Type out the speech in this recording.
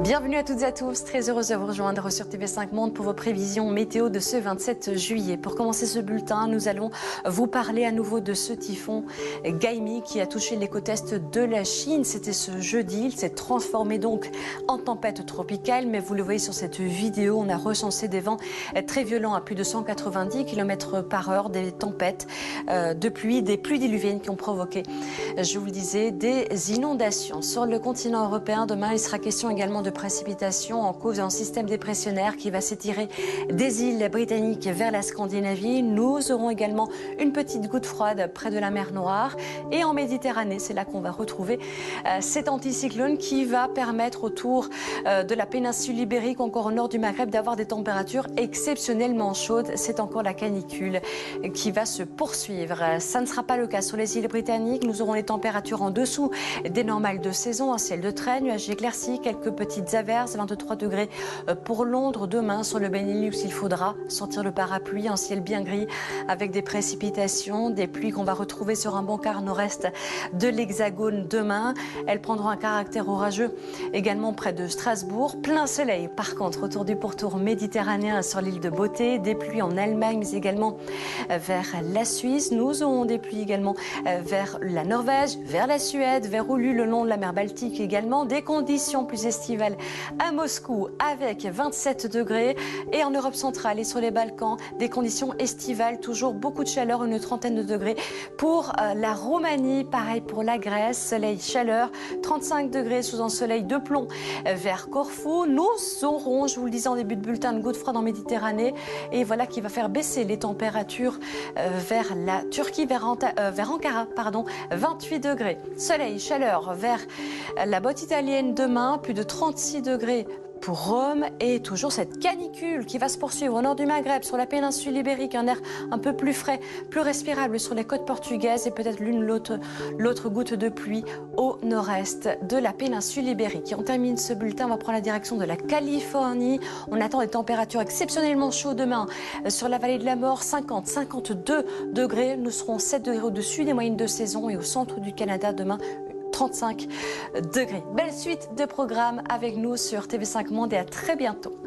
Bienvenue à toutes et à tous, très heureuse de vous rejoindre sur TV5 Monde pour vos prévisions météo de ce 27 juillet. Pour commencer ce bulletin, nous allons vous parler à nouveau de ce typhon Gaimi qui a touché les côtes est de la Chine. C'était ce jeudi, il s'est transformé donc en tempête tropicale, mais vous le voyez sur cette vidéo, on a recensé des vents très violents à plus de 190 km par heure, des tempêtes de pluie, des pluies diluviennes qui ont provoqué, je vous le disais, des inondations. Sur le continent européen, demain, il sera question également de précipitations en cause d'un système dépressionnaire qui va s'étirer des îles britanniques vers la Scandinavie. Nous aurons également une petite goutte froide près de la mer Noire. Et en Méditerranée, c'est là qu'on va retrouver cet anticyclone qui va permettre autour de la péninsule ibérique, encore au nord du Maghreb, d'avoir des températures exceptionnellement chaudes. C'est encore la canicule qui va se poursuivre. Ça ne sera pas le cas sur les îles britanniques. Nous aurons les températures en dessous des normales de saison, un ciel de trait, nuages éclaircis, quelques petites averses, 23 degrés pour Londres. Demain, sur le Benelux, il faudra sortir le parapluie, un ciel bien gris avec des précipitations, des pluies qu'on va retrouver sur un bon quart nord-est de l'Hexagone demain. Elles prendront un caractère orageux également près de Strasbourg. Plein soleil, par contre, autour du pourtour méditerranéen sur l'île de Beauté. Des pluies en Allemagne, mais également vers la Suisse. Nous aurons des pluies également vers la Norvège, vers la Suède, vers Oulu, le long de la mer Baltique également. Des conditions plus estivales à Moscou avec 27 degrés et en Europe centrale et sur les Balkans, des conditions estivales, toujours beaucoup de chaleur, une trentaine de degrés pour la Roumanie, pareil pour la Grèce, soleil, chaleur, 35 degrés sous un soleil de plomb vers Corfou. Nous aurons, je vous le disais en début de bulletin, une goutte froide en Méditerranée et voilà qui va faire baisser les températures vers la Turquie, vers Ankara, 28 degrés. Soleil, chaleur vers la botte italienne demain, plus de 36 degrés pour Rome et toujours cette canicule qui va se poursuivre au nord du Maghreb, sur la péninsule ibérique, un air un peu plus frais, plus respirable sur les côtes portugaises et peut-être l'autre goutte de pluie au nord-est de la péninsule ibérique. Et on termine ce bulletin, on va prendre la direction de la Californie. On attend des températures exceptionnellement chaudes demain sur la vallée de la Mort, 50-52 degrés. Nous serons 7 degrés au-dessus des moyennes de saison et au centre du Canada demain, 35 degrés. Belle suite de programmes avec nous sur TV5 Monde et à très bientôt.